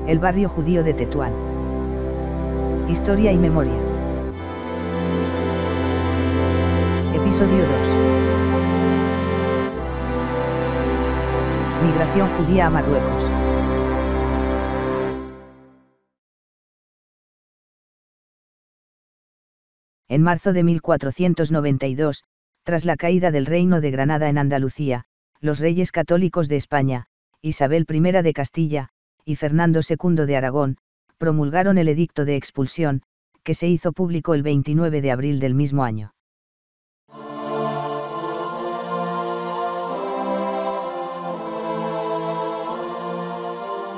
El barrio judío de Tetuán. Historia y memoria. Episodio 2. Migración judía a Marruecos. En marzo de 1492, tras la caída del Reino de Granada en Andalucía, los reyes católicos de España, Isabel I de Castilla, y Fernando II de Aragón, promulgaron el Edicto de Expulsión, que se hizo público el 29 de abril del mismo año.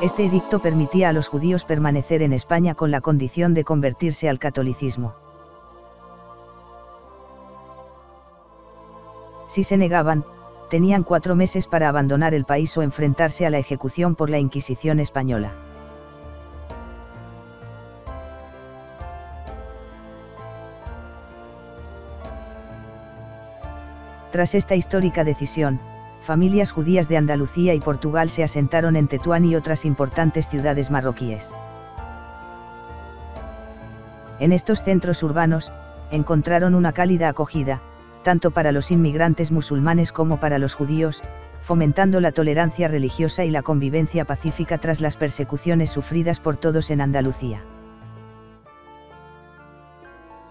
Este edicto permitía a los judíos permanecer en España con la condición de convertirse al catolicismo. Si se negaban, tenían 4 meses para abandonar el país o enfrentarse a la ejecución por la Inquisición española. Tras esta histórica decisión, familias judías de Andalucía y Portugal se asentaron en Tetuán y otras importantes ciudades marroquíes. En estos centros urbanos, encontraron una cálida acogida, tanto para los inmigrantes musulmanes como para los judíos, fomentando la tolerancia religiosa y la convivencia pacífica tras las persecuciones sufridas por todos en Andalucía.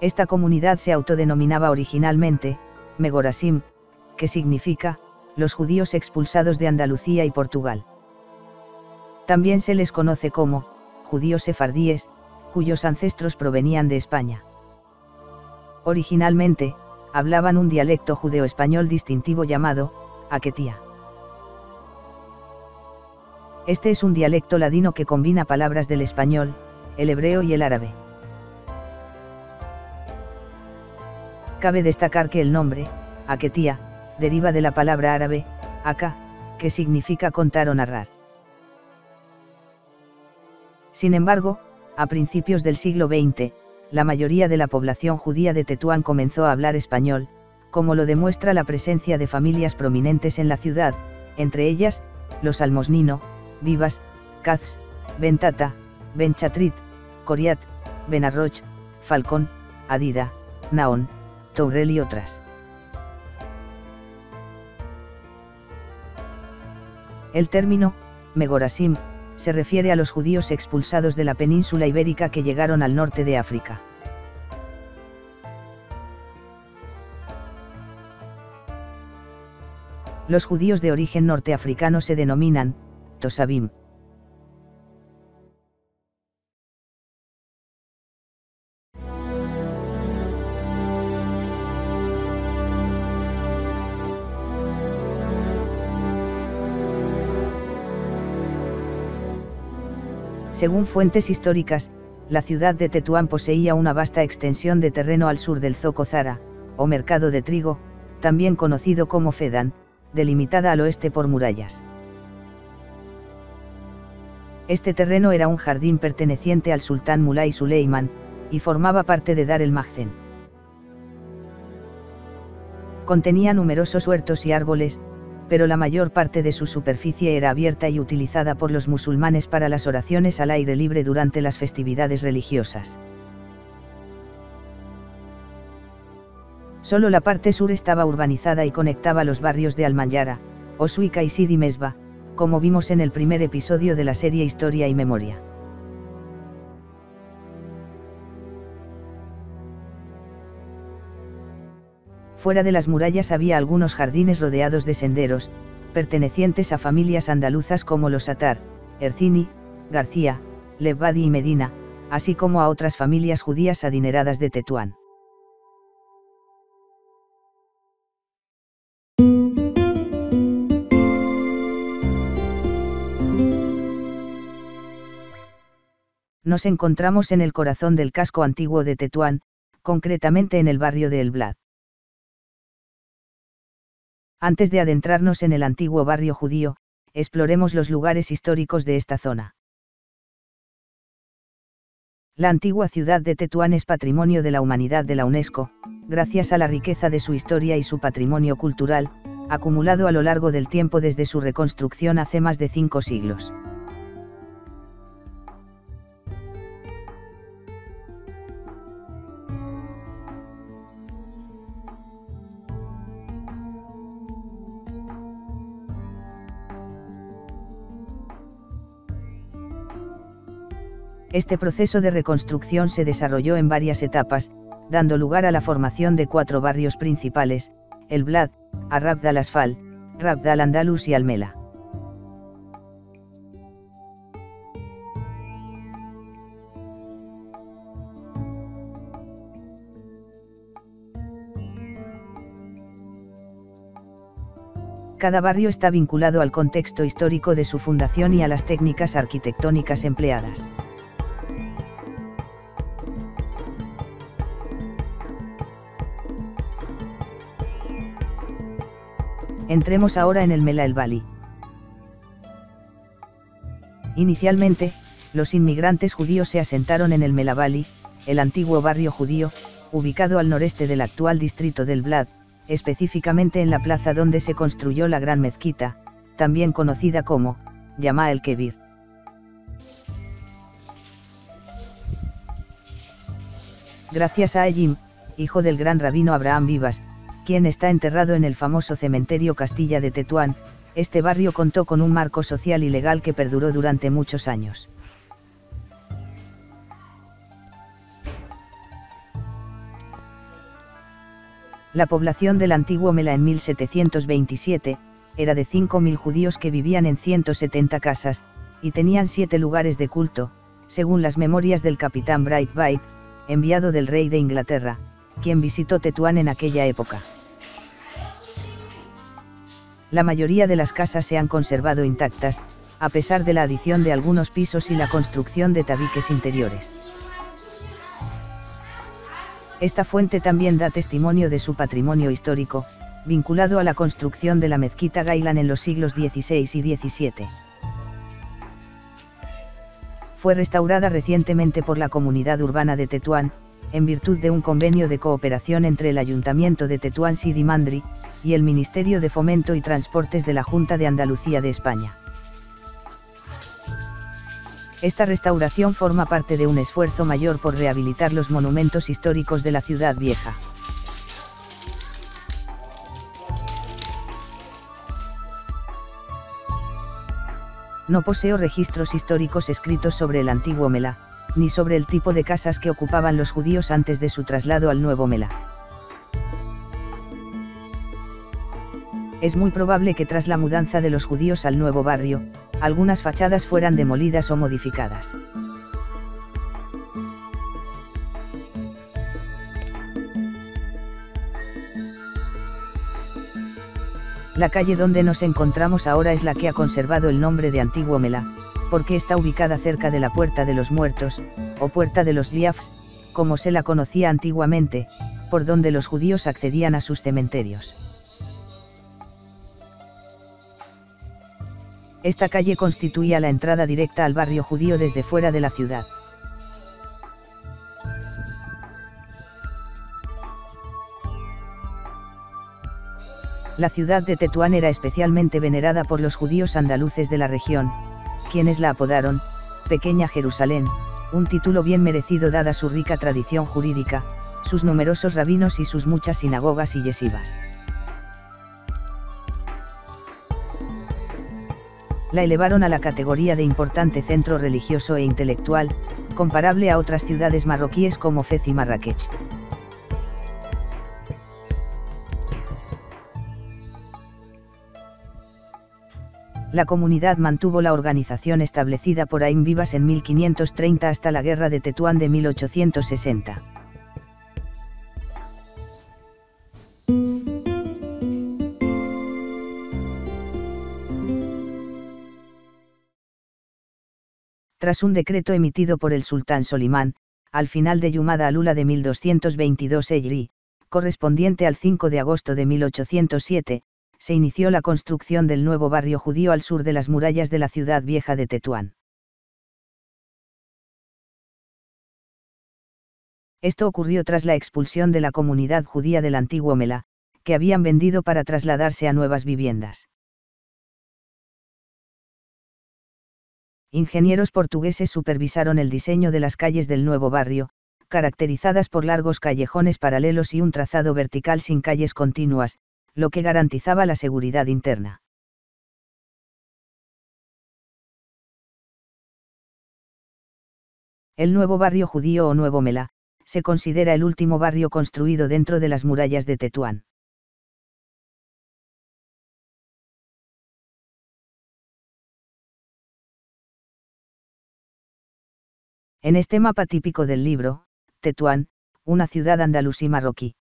Esta comunidad se autodenominaba originalmente Megorasim, que significa los judíos expulsados de Andalucía y Portugal. También se les conoce como judíos sefardíes, cuyos ancestros provenían de España. Originalmente, hablaban un dialecto judeo-español distintivo llamado aquetía. Este es un dialecto ladino que combina palabras del español, el hebreo y el árabe. Cabe destacar que el nombre, aquetía, deriva de la palabra árabe, aka, que significa contar o narrar. Sin embargo, a principios del siglo XX, la mayoría de la población judía de Tetuán comenzó a hablar español, como lo demuestra la presencia de familias prominentes en la ciudad, entre ellas, los Almosnino, Vivas, Caz, Bentata, Benchatrit, Coriat, Benarroch, Falcón, Adida, Naón, Tourel y otras. El término, Megorasim, se refiere a los judíos expulsados de la península ibérica que llegaron al norte de África. Los judíos de origen norteafricano se denominan Tosabim. Según fuentes históricas, la ciudad de Tetuán poseía una vasta extensión de terreno al sur del Zoco Zara, o mercado de trigo, también conocido como Fedan, delimitada al oeste por murallas. Este terreno era un jardín perteneciente al sultán Mulay Suleiman, y formaba parte de Dar el Magzen. Contenía numerosos huertos y árboles, pero la mayor parte de su superficie era abierta y utilizada por los musulmanes para las oraciones al aire libre durante las festividades religiosas. Solo la parte sur estaba urbanizada y conectaba los barrios de Almanyara, Osuica y Sidi Mesba, como vimos en el primer episodio de la serie Historia y Memoria. Fuera de las murallas había algunos jardines rodeados de senderos, pertenecientes a familias andaluzas como los Atar, Ercini, García, Lebadi y Medina, así como a otras familias judías adineradas de Tetuán. Nos encontramos en el corazón del casco antiguo de Tetuán, concretamente en el barrio de El Blad. Antes de adentrarnos en el antiguo barrio judío, exploremos los lugares históricos de esta zona. La antigua ciudad de Tetuán es Patrimonio de la Humanidad de la UNESCO, gracias a la riqueza de su historia y su patrimonio cultural, acumulado a lo largo del tiempo desde su reconstrucción hace más de 5 siglos. Este proceso de reconstrucción se desarrolló en varias etapas, dando lugar a la formación de 4 barrios principales: El Blat, Arrabda al Asfal, Rabda al Andalus y Almela. Cada barrio está vinculado al contexto histórico de su fundación y a las técnicas arquitectónicas empleadas. Entremos ahora en el Mela el Valley. Inicialmente, los inmigrantes judíos se asentaron en el Mela Valley, el antiguo barrio judío, ubicado al noreste del actual distrito del Blat, específicamente en la plaza donde se construyó la gran mezquita, también conocida como Yama el Kebir. Gracias a Eyim, hijo del gran rabino Abraham Vivas, quien está enterrado en el famoso cementerio Castilla de Tetuán, este barrio contó con un marco social y legal que perduró durante muchos años. La población del antiguo Mela en 1727, era de 5.000 judíos que vivían en 170 casas, y tenían 7 lugares de culto, según las memorias del capitán Braithwaite, enviado del rey de Inglaterra, quien visitó Tetuán en aquella época. La mayoría de las casas se han conservado intactas, a pesar de la adición de algunos pisos y la construcción de tabiques interiores. Esta fuente también da testimonio de su patrimonio histórico, vinculado a la construcción de la mezquita Gailán en los siglos XVI y XVII. Fue restaurada recientemente por la comunidad urbana de Tetuán, en virtud de un convenio de cooperación entre el Ayuntamiento de Tetuán Sidi Mandri y el Ministerio de Fomento y Transportes de la Junta de Andalucía de España. Esta restauración forma parte de un esfuerzo mayor por rehabilitar los monumentos históricos de la ciudad vieja. No poseo registros históricos escritos sobre el antiguo Mela, ni sobre el tipo de casas que ocupaban los judíos antes de su traslado al nuevo Mela. Es muy probable que tras la mudanza de los judíos al nuevo barrio, algunas fachadas fueran demolidas o modificadas. La calle donde nos encontramos ahora es la que ha conservado el nombre de Antiguo Mela, porque está ubicada cerca de la Puerta de los Muertos, o Puerta de los Liafs, como se la conocía antiguamente, por donde los judíos accedían a sus cementerios. Esta calle constituía la entrada directa al barrio judío desde fuera de la ciudad. La ciudad de Tetuán era especialmente venerada por los judíos andaluces de la región, quienes la apodaron Pequeña Jerusalén, un título bien merecido dada su rica tradición jurídica, sus numerosos rabinos y sus muchas sinagogas y yeshivas. La elevaron a la categoría de importante centro religioso e intelectual, comparable a otras ciudades marroquíes como Fez y Marrakech. La comunidad mantuvo la organización establecida por Aim Vivas en 1530 hasta la Guerra de Tetuán de 1860. Tras un decreto emitido por el sultán Solimán, al final de Yumada al-Ula de 1222 Hijri, correspondiente al 5 de agosto de 1807, se inició la construcción del nuevo barrio judío al sur de las murallas de la ciudad vieja de Tetuán. Esto ocurrió tras la expulsión de la comunidad judía del antiguo Mela, que habían vendido para trasladarse a nuevas viviendas. Ingenieros portugueses supervisaron el diseño de las calles del nuevo barrio, caracterizadas por largos callejones paralelos y un trazado vertical sin calles continuas, lo que garantizaba la seguridad interna. El nuevo barrio judío o Nuevo Mela, se considera el último barrio construido dentro de las murallas de Tetuán. En este mapa típico del libro, Tetuán, una ciudad andalusí marroquí.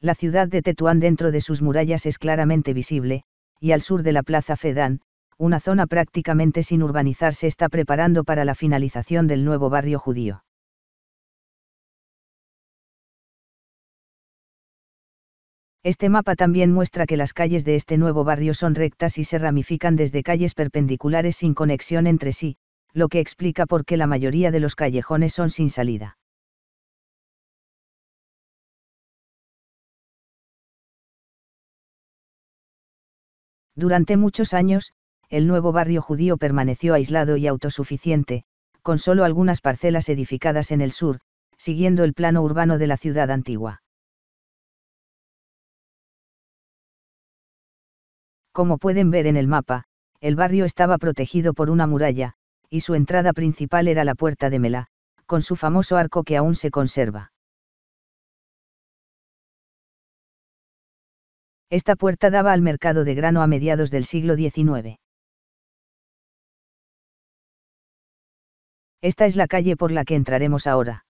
La ciudad de Tetuán dentro de sus murallas es claramente visible, y al sur de la Plaza Fedán, una zona prácticamente sin urbanizar se está preparando para la finalización del nuevo barrio judío. Este mapa también muestra que las calles de este nuevo barrio son rectas y se ramifican desde calles perpendiculares sin conexión entre sí, lo que explica por qué la mayoría de los callejones son sin salida. Durante muchos años, el nuevo barrio judío permaneció aislado y autosuficiente, con solo algunas parcelas edificadas en el sur, siguiendo el plano urbano de la ciudad antigua. Como pueden ver en el mapa, el barrio estaba protegido por una muralla, y su entrada principal era la Puerta de Mela, con su famoso arco que aún se conserva. Esta puerta daba al mercado de grano a mediados del siglo XIX. Esta es la calle por la que entraremos ahora.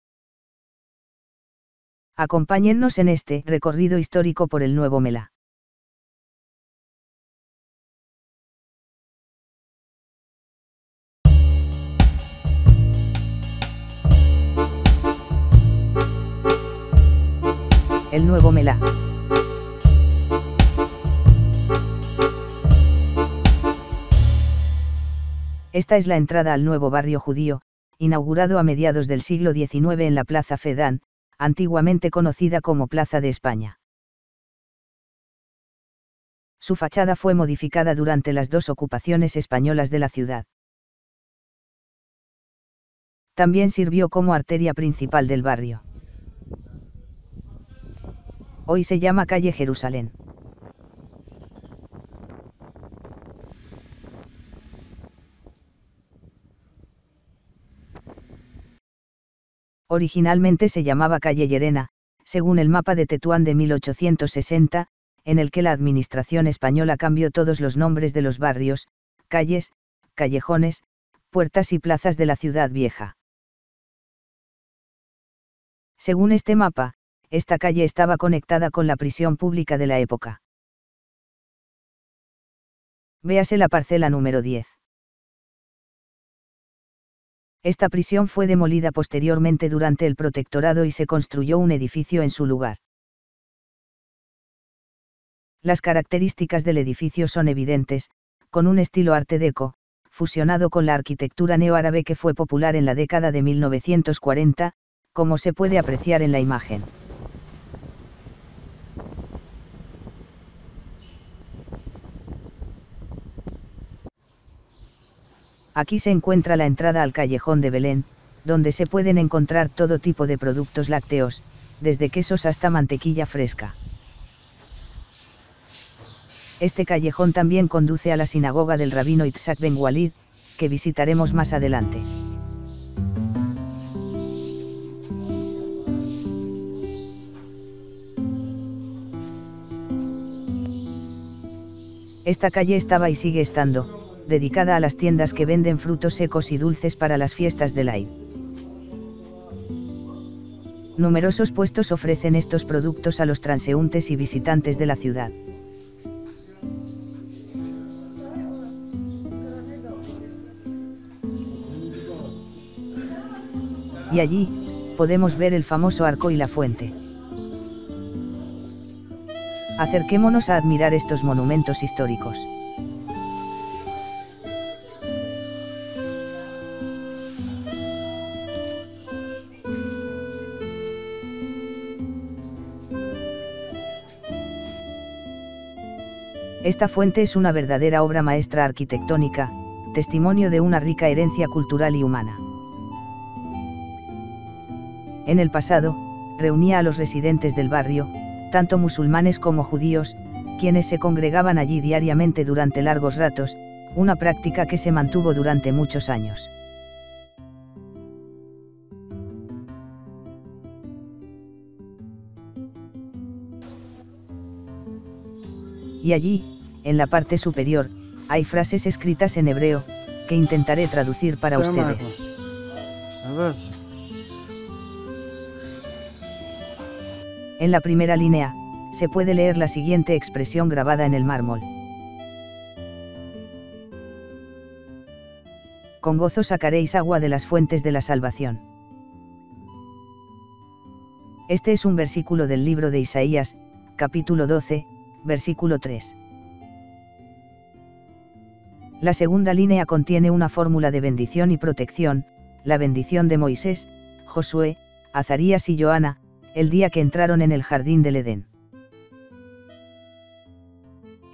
Acompáñennos en este recorrido histórico por el Nuevo Mela. El Nuevo Mela. Esta es la entrada al nuevo barrio judío, inaugurado a mediados del siglo XIX en la Plaza Fedán, antiguamente conocida como Plaza de España. Su fachada fue modificada durante las dos ocupaciones españolas de la ciudad. También sirvió como arteria principal del barrio. Hoy se llama calle Jerusalén. Originalmente se llamaba calle Llerena, según el mapa de Tetuán de 1860, en el que la administración española cambió todos los nombres de los barrios, calles, callejones, puertas y plazas de la ciudad vieja. Según este mapa, esta calle estaba conectada con la prisión pública de la época. Véase la parcela número 10. Esta prisión fue demolida posteriormente durante el Protectorado y se construyó un edificio en su lugar. Las características del edificio son evidentes, con un estilo arte deco, fusionado con la arquitectura neoárabe que fue popular en la década de 1940, como se puede apreciar en la imagen. Aquí se encuentra la entrada al Callejón de Belén, donde se pueden encontrar todo tipo de productos lácteos, desde quesos hasta mantequilla fresca. Este callejón también conduce a la sinagoga del rabino Itzhak Ben Walid, que visitaremos más adelante. Esta calle estaba y sigue estando dedicada a las tiendas que venden frutos secos y dulces para las fiestas del Eid. Numerosos puestos ofrecen estos productos a los transeúntes y visitantes de la ciudad. Y allí, podemos ver el famoso arco y la fuente. Acerquémonos a admirar estos monumentos históricos. Esta fuente es una verdadera obra maestra arquitectónica, testimonio de una rica herencia cultural y humana. En el pasado, reunía a los residentes del barrio, tanto musulmanes como judíos, quienes se congregaban allí diariamente durante largos ratos, una práctica que se mantuvo durante muchos años. Y allí, en la parte superior, hay frases escritas en hebreo, que intentaré traducir para ustedes. En la primera línea, se puede leer la siguiente expresión grabada en el mármol. Con gozo sacaréis agua de las fuentes de la salvación. Este es un versículo del libro de Isaías, capítulo 12, versículo 3. La segunda línea contiene una fórmula de bendición y protección, la bendición de Moisés, Josué, Azarías y Joana, el día que entraron en el jardín del Edén.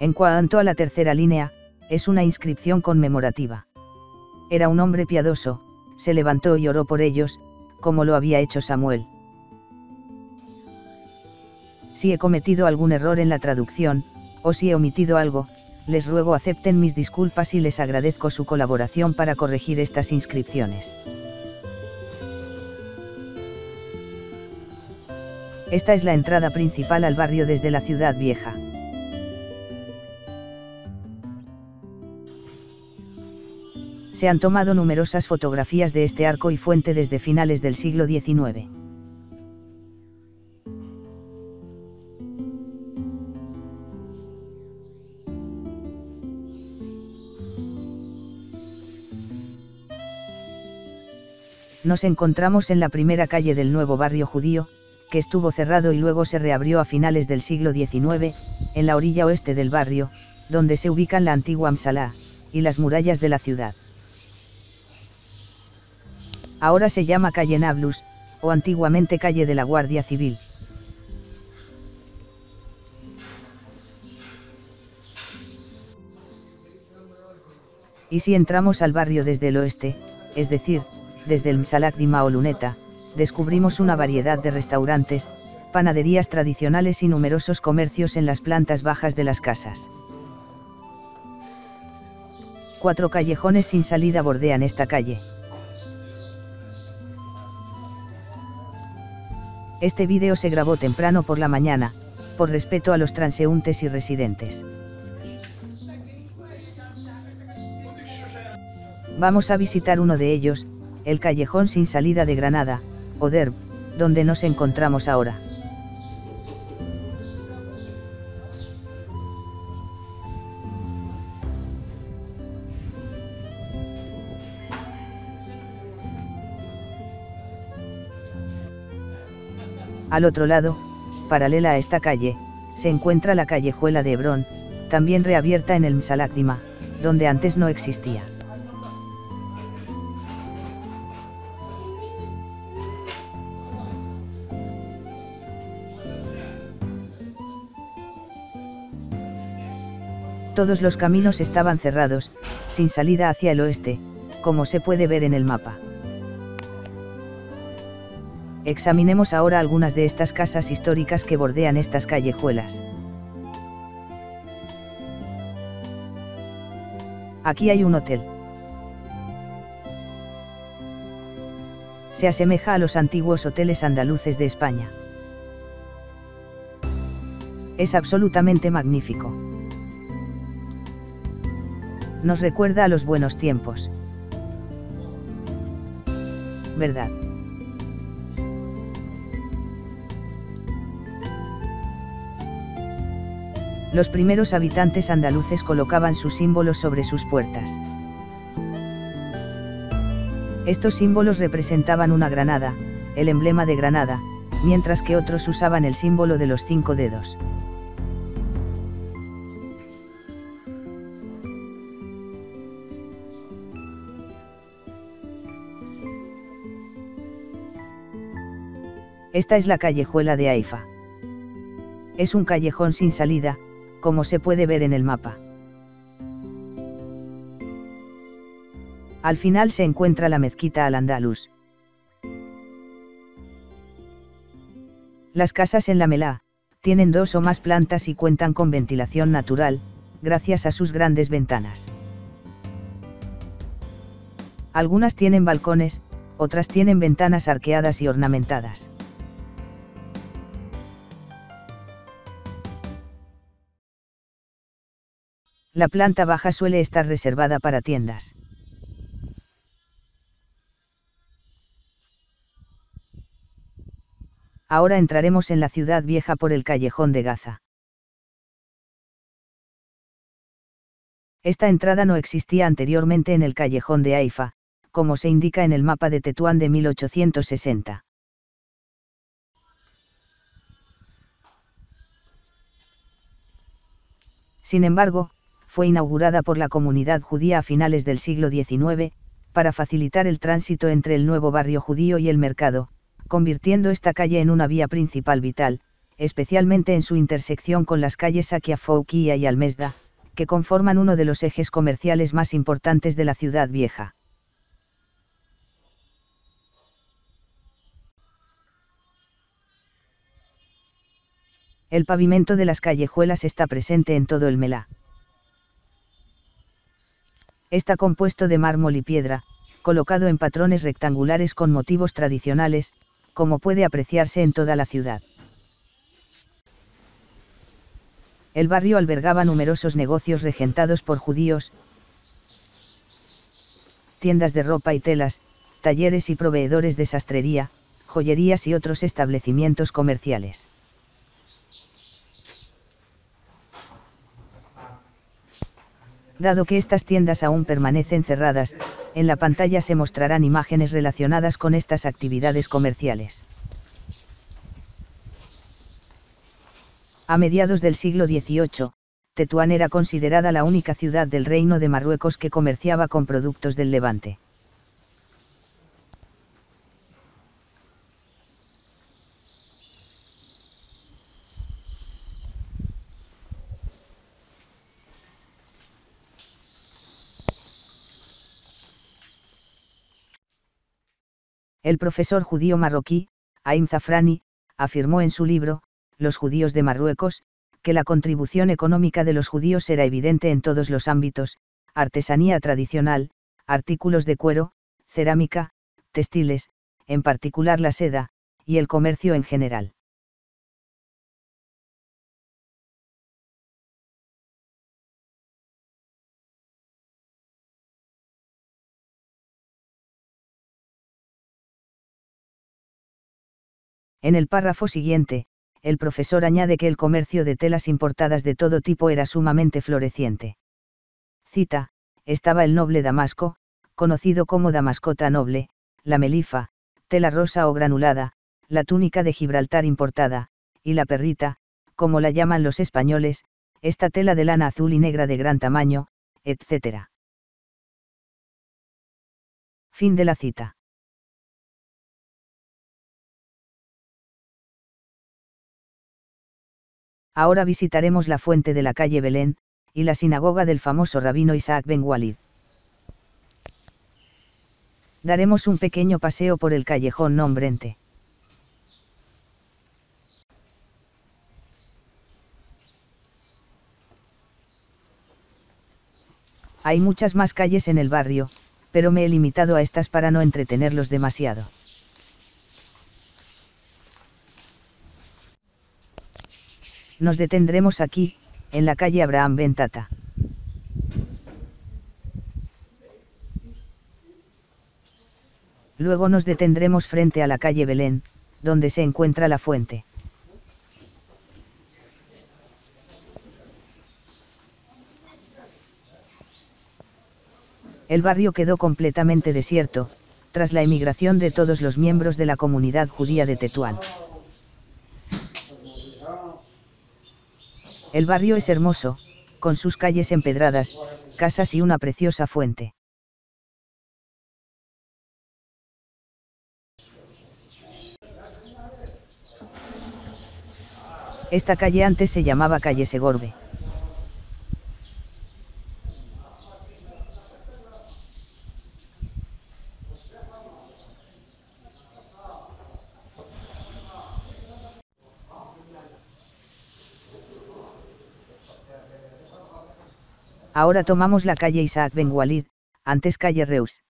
En cuanto a la tercera línea, es una inscripción conmemorativa. Era un hombre piadoso, se levantó y oró por ellos, como lo había hecho Samuel. Si he cometido algún error en la traducción, o si he omitido algo, les ruego acepten mis disculpas y les agradezco su colaboración para corregir estas inscripciones. Esta es la entrada principal al barrio desde la Ciudad Vieja. Se han tomado numerosas fotografías de este arco y fuente desde finales del siglo XIX. Nos encontramos en la primera calle del nuevo barrio judío, que estuvo cerrado y luego se reabrió a finales del siglo XIX, en la orilla oeste del barrio, donde se ubican la antigua Msalá, y las murallas de la ciudad. Ahora se llama calle Nablus, o antiguamente calle de la Guardia Civil. Y si entramos al barrio desde el oeste, es decir, desde el Msalakdima o Luneta, descubrimos una variedad de restaurantes, panaderías tradicionales y numerosos comercios en las plantas bajas de las casas. 4 callejones sin salida bordean esta calle. Este vídeo se grabó temprano por la mañana, por respeto a los transeúntes y residentes. Vamos a visitar uno de ellos, el callejón sin salida de Granada, o Derb, donde nos encontramos ahora. Al otro lado, paralela a esta calle, se encuentra la callejuela de Hebrón, también reabierta en el Msalakdima, donde antes no existía. Todos los caminos estaban cerrados, sin salida hacia el oeste, como se puede ver en el mapa. Examinemos ahora algunas de estas casas históricas que bordean estas callejuelas. Aquí hay un hotel. Se asemeja a los antiguos hoteles andaluces de España. Es absolutamente magnífico. Nos recuerda a los buenos tiempos. ¿Verdad? Los primeros habitantes andaluces colocaban sus símbolos sobre sus puertas. Estos símbolos representaban una granada, el emblema de Granada, mientras que otros usaban el símbolo de los 5 dedos. Esta es la callejuela de Haifa. Es un callejón sin salida, como se puede ver en el mapa. Al final se encuentra la mezquita Al-Andalus. Las casas en la Melá tienen 2 o más plantas y cuentan con ventilación natural, gracias a sus grandes ventanas. Algunas tienen balcones, otras tienen ventanas arqueadas y ornamentadas. La planta baja suele estar reservada para tiendas. Ahora entraremos en la ciudad vieja por el callejón de Gaza. Esta entrada no existía anteriormente en el callejón de Haifa, como se indica en el mapa de Tetuán de 1860. Sin embargo, fue inaugurada por la comunidad judía a finales del siglo XIX, para facilitar el tránsito entre el nuevo barrio judío y el mercado, convirtiendo esta calle en una vía principal vital, especialmente en su intersección con las calles Akia Fouquia y Almesda, que conforman uno de los ejes comerciales más importantes de la ciudad vieja. El pavimento de las callejuelas está presente en todo el Melá. Está compuesto de mármol y piedra, colocado en patrones rectangulares con motivos tradicionales, como puede apreciarse en toda la ciudad. El barrio albergaba numerosos negocios regentados por judíos, tiendas de ropa y telas, talleres y proveedores de sastrería, joyerías y otros establecimientos comerciales. Dado que estas tiendas aún permanecen cerradas, en la pantalla se mostrarán imágenes relacionadas con estas actividades comerciales. A mediados del siglo XVIII, Tetuán era considerada la única ciudad del Reino de Marruecos que comerciaba con productos del Levante. El profesor judío marroquí, Haim Zafrani, afirmó en su libro, Los judíos de Marruecos, que la contribución económica de los judíos era evidente en todos los ámbitos: artesanía tradicional, artículos de cuero, cerámica, textiles, en particular la seda, y el comercio en general. En el párrafo siguiente, el profesor añade que el comercio de telas importadas de todo tipo era sumamente floreciente. Cita: estaba el noble damasco, conocido como damascota noble, la melifa, tela rosa o granulada, la túnica de Gibraltar importada, y la perrita, como la llaman los españoles, esta tela de lana azul y negra de gran tamaño, etc. Fin de la cita. Ahora visitaremos la fuente de la calle Belén, y la sinagoga del famoso rabino Isaac Ben Walid. Daremos un pequeño paseo por el callejón Nombrente. Hay muchas más calles en el barrio, pero me he limitado a estas para no entretenerlos demasiado. Nos detendremos aquí, en la calle Abraham Ben Tata. Luego nos detendremos frente a la calle Belén, donde se encuentra la fuente. El barrio quedó completamente desierto, tras la emigración de todos los miembros de la comunidad judía de Tetuán. El barrio es hermoso, con sus calles empedradas, casas y una preciosa fuente. Esta calle antes se llamaba calle Segorbe. Ahora tomamos la calle Isaac Ben Walid, antes calle Reus.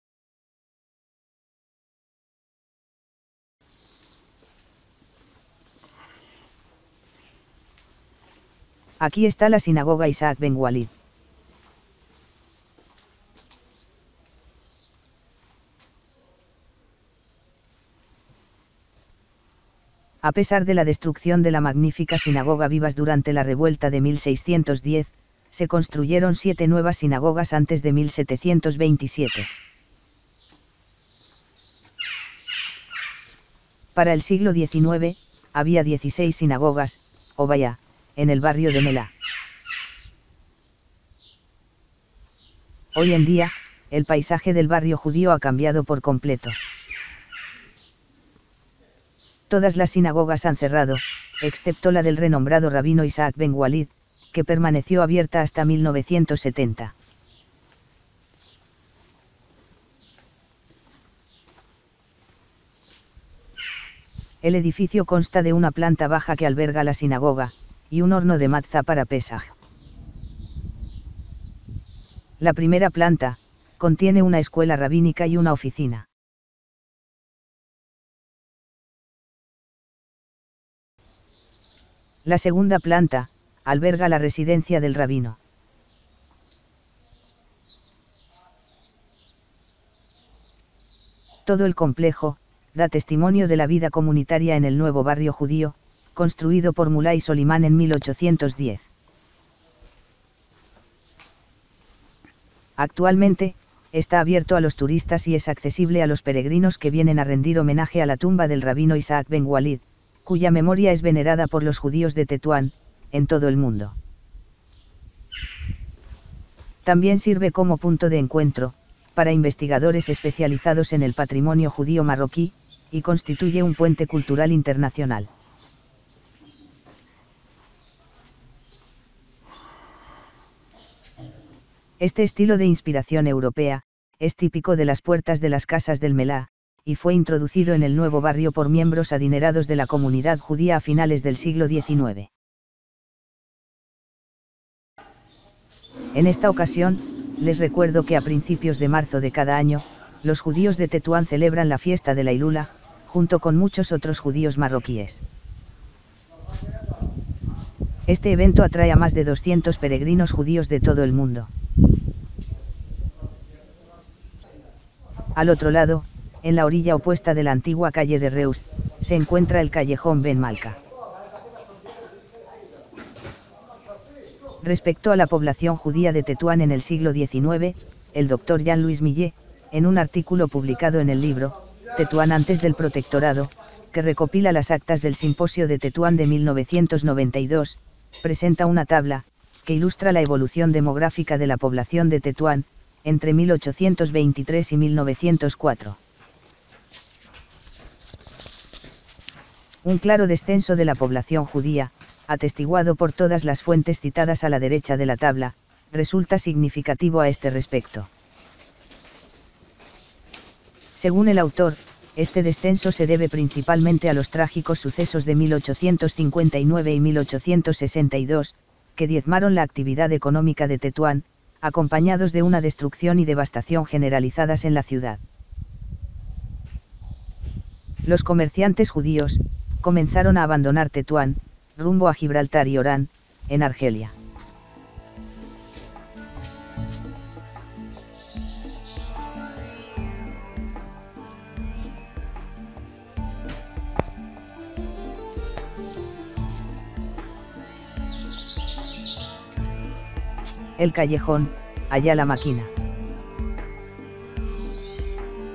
Aquí está la sinagoga Isaac Ben Walid. A pesar de la destrucción de la magnífica sinagoga Vivas durante la revuelta de 1610, se construyeron 7 nuevas sinagogas antes de 1727. Para el siglo XIX, había 16 sinagogas, Obaya, en el barrio de Melá. Hoy en día, el paisaje del barrio judío ha cambiado por completo. Todas las sinagogas han cerrado, excepto la del renombrado rabino Isaac Ben Walid, que permaneció abierta hasta 1970. El edificio consta de una planta baja que alberga la sinagoga, y un horno de matzá para Pesaj. La primera planta, contiene una escuela rabínica y una oficina. La segunda planta, alberga la residencia del rabino. Todo el complejo, da testimonio de la vida comunitaria en el nuevo barrio judío, construido por Mulay Solimán en 1810. Actualmente, está abierto a los turistas y es accesible a los peregrinos que vienen a rendir homenaje a la tumba del rabino Isaac Ben Walid, cuya memoria es venerada por los judíos de Tetuán, en todo el mundo. También sirve como punto de encuentro, para investigadores especializados en el patrimonio judío marroquí, y constituye un puente cultural internacional. Este estilo de inspiración europea, es típico de las puertas de las casas del Melá, y fue introducido en el nuevo barrio por miembros adinerados de la comunidad judía a finales del siglo XIX. En esta ocasión, les recuerdo que a principios de marzo de cada año, los judíos de Tetuán celebran la fiesta de la Hilula, junto con muchos otros judíos marroquíes. Este evento atrae a más de 200 peregrinos judíos de todo el mundo. Al otro lado, en la orilla opuesta de la antigua calle de Reus, se encuentra el callejón Ben Malka. Respecto a la población judía de Tetuán en el siglo XIX, el doctor Jean-Louis Millet, en un artículo publicado en el libro, Tetuán antes del protectorado, que recopila las actas del simposio de Tetuán de 1992, presenta una tabla, que ilustra la evolución demográfica de la población de Tetuán, entre 1823 y 1904. Un claro descenso de la población judía, atestiguado por todas las fuentes citadas a la derecha de la tabla, resulta significativo a este respecto. Según el autor, este descenso se debe principalmente a los trágicos sucesos de 1859 y 1862, que diezmaron la actividad económica de Tetuán, acompañados de una destrucción y devastación generalizadas en la ciudad. Los comerciantes judíos comenzaron a abandonar Tetuán, rumbo a Gibraltar y Orán, en Argelia. El callejón, allá la máquina.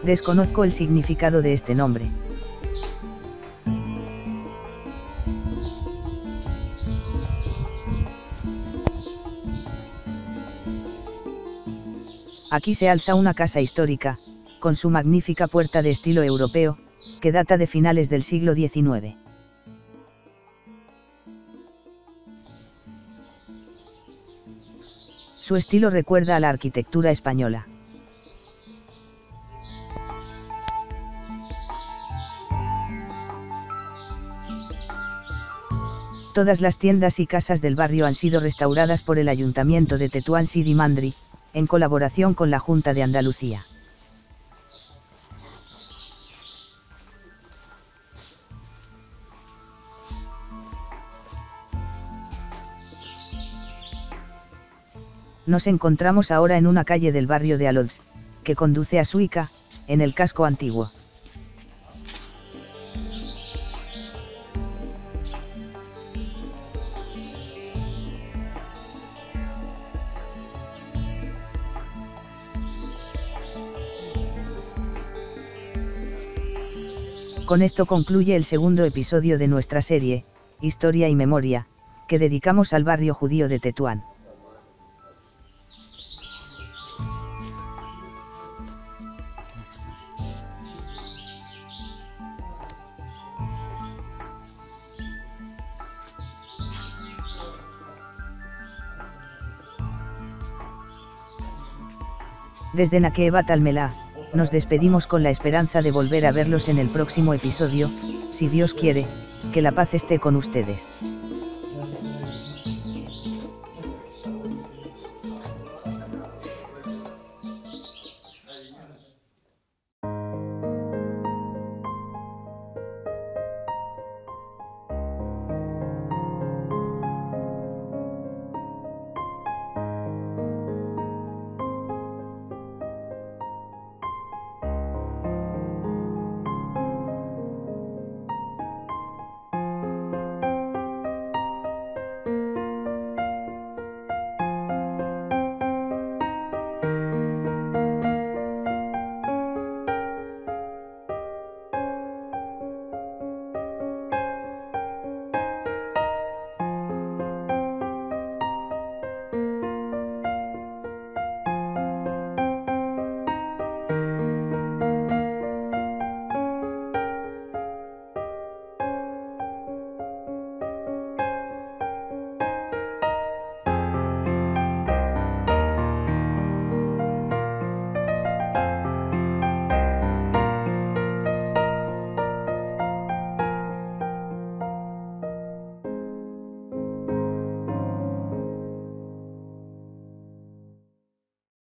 Desconozco el significado de este nombre. Aquí se alza una casa histórica, con su magnífica puerta de estilo europeo, que data de finales del siglo XIX. Su estilo recuerda a la arquitectura española. Todas las tiendas y casas del barrio han sido restauradas por el Ayuntamiento de Tetuán Sidi Mandri, en colaboración con la Junta de Andalucía. Nos encontramos ahora en una calle del barrio de Alols, que conduce a Suica, en el casco antiguo. Con esto concluye el segundo episodio de nuestra serie, Historia y Memoria, que dedicamos al barrio judío de Tetuán. Desde Nakebat Almelá, nos despedimos con la esperanza de volver a verlos en el próximo episodio, si Dios quiere, que la paz esté con ustedes.